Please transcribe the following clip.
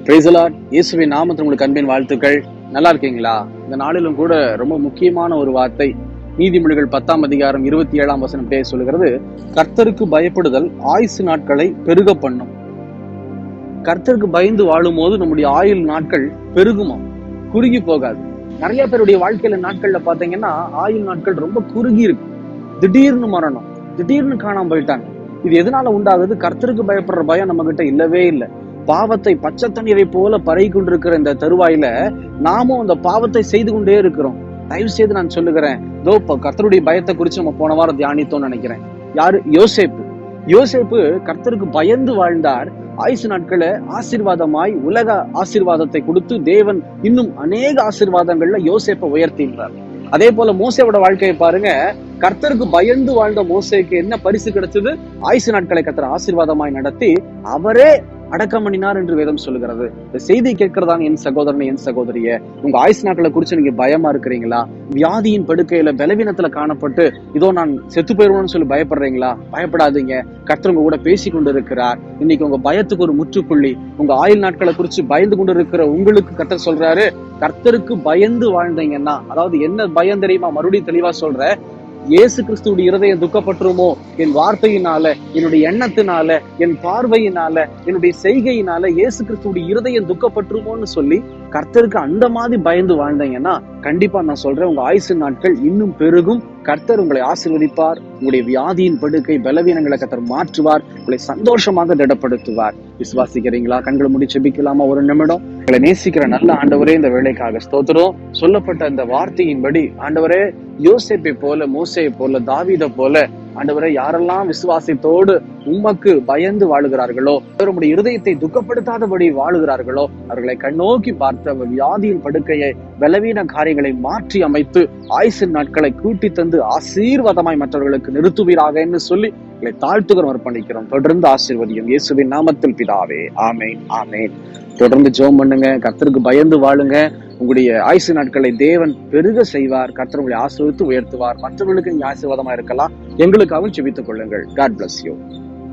Praise the Lord. இயேசுவின் நாமத்தில் உங்களுக்கு அன்பின் வாழ்த்துக்கள். நல்லா இருக்கீங்களா? இந்த நாளிலும் கூட ரொம்ப முக்கியமான ஒரு வார்த்தை நீதிமொழிகள் 10ஆம் அதிகாரம் 27ஆம் வசனம் சொல்லுகிறது, கர்த்தருக்கு பயப்படுதல் ஆயுசு நாட்களை பெருக பண்ணும். கர்த்தருக்கு பயந்து வாழும் போது நம்முடைய ஆயுள் நாட்கள் பெருகுமா, குறுகி போகாது. நிறைய பேருடைய வாழ்க்கையில நாட்கள்ல பாத்தீங்கன்னா ஆயுள் நாட்கள் ரொம்ப குறுகி இருக்கு. திடீர்னு மரணம், திடீர்னு காணாம போயிட்டாங்க. இது எதனால உண்டாகுது? கர்த்தருக்கு பயப்படுற பயம் நம்ம கிட்ட இல்லவே இல்லை. பாவத்தை பச்சை தண்ணீரை போல பரவி கொண்டிருக்கிற இந்த தருவாயில நாமும் அந்த பாவத்தை செய்து கொண்டே இருக்கிறோம். தயவு செய்து நான் சொல்லுகிறேன், கர்த்தருடைய பயத்தை குறித்து நம்ம போன வாரம் தியானித்தோம்னு நினைக்கிறேன். யாரு? யோசேப்பு கர்த்தருக்கு பயந்து வாழ்ந்தார். ஆயுசு நாட்களை ஆசீர்வாதமாய் உலக ஆசீர்வாதத்தை கொடுத்து தேவன் இன்னும் அநேக ஆசீர்வாதங்கள்ல யோசேப்பை உயர்த்தினார். அதே போல மோசேவோட வாழ்க்கையை பாருங்க. கர்த்தருக்கு பயந்து வாழ்ந்த மோசேக்கு என்ன பரிசு கிடைச்சது? ஆயுசு நாட்களை கர்த்தர் ஆசீர்வாதமாய் நடத்தி அவரே அடக்கம் பண்ணினார் என்று வேதம் சொல்லுகிறது. இந்த செய்தி கேட்கிறதாங்க என் சகோதரனை, என் சகோதரிய, உங்க ஆயுசு நாட்களை குறிச்சு நீங்க பயமா இருக்கிறீங்களா? வியாதியின் படுக்கையில பலவீனத்துல காணப்பட்டு இதோ நான் செத்து போயிருவேன்னு சொல்லி பயப்படுறீங்களா? பயப்படாதீங்க. கர்த்தர் உங்க கூட பேசி கொண்டு இருக்கிறார். இன்னைக்கு உங்க பயத்துக்கு ஒரு முற்றுப்புள்ளி. உங்க ஆயுள் நாட்களை குறிச்சு பயந்து கொண்டு இருக்கிற உங்களுக்கு கர்த்தர் சொல்றாரு, கர்த்தருக்கு பயந்து வாழ்ந்தீங்கன்னா, அதாவது என்ன பயம் தெரியுமா? மறுபடியும் தெளிவா சொல்ற, இயேசு கிறிஸ்துடைய இருதயம் துக்கப்பட்டுருமோ, என் வார்த்தையினால, என்னுடைய எண்ணத்தினால, என் பார்வையினால, என்னுடைய செய்கையினால இயேசு கிறிஸ்துடைய இருதயம் துக்கப்பட்டுருமோன்னு சொல்லி கர்த்தருக்கு அந்த மாதிரி பயந்து வாழ்ந்தீங்கன்னா கண்டிப்பா நான் சொல்றேன், உங்க ஆயுசு நாட்கள் இன்னும் பெருகும். கர்த்தர் உங்களை ஆசீர்வதிப்பார். உங்களுடைய வியாதியின் படுக்கை பலவீனங்களை கர்த்தர் மாற்றுவார். உங்களை சந்தோஷமாக திடப்படுத்துவார். விசுவாசிக்கிறீங்களா? கண்களை மூடி ஜெபிக்கலாமா? ஒரு நிமிடம். உங்களை நேசிக்கிற நல்ல ஆண்டவரே, இந்த வேலைக்காக ஸ்தோத்திரம். சொல்லப்பட்ட இந்த வார்த்தையின்படி ஆண்டவரே, யோசேப்பை போல, மோசேயை போல, தாவீதை போல ஆண்டவரே, யாரெல்லாம் விசுவாசத்தோடு உமக்கு பயந்து வாழுகிறார்களோ, அவருடைய இருதயத்தை துக்கப்படுத்தாதபடி வாழுகிறார்களோ, அவர்களை கண்ணோக்கி பார்த்து வியாதியின் படுக்கையை பலவீன காரியங்களை மாற்றி அமைத்து ஆயுசின் நாட்களை கூட்டி தந்து ஆசீர்வாதமாய் மற்றவர்களுக்கு நிறுத்துவீராக என்று சொல்லி உங்களை தாழ்த்துகிறோம், அர்ப்பணிக்கிறோம். தொடர்ந்து ஆசீர்வதியும் இயேசுவின் நாமத்தில் பிதாவே. ஆமேன், ஆமேன். தொடர்ந்து ஜெபம் பண்ணுங்க. கர்த்தருக்கு பயந்து வாழுங்க. உங்களுடைய ஆயுசு நாட்களை தேவன் பெருக செய்வார். கர்த்தர் உங்களை ஆசீர்வதித்து உயர்த்துவார். மற்றவர்களுக்கு நீங்க ஆசீர்வாதமா இருக்கலாம். எங்களுக்காகவும் ஜெபித்துக் கொள்ளுங்கள். God bless you.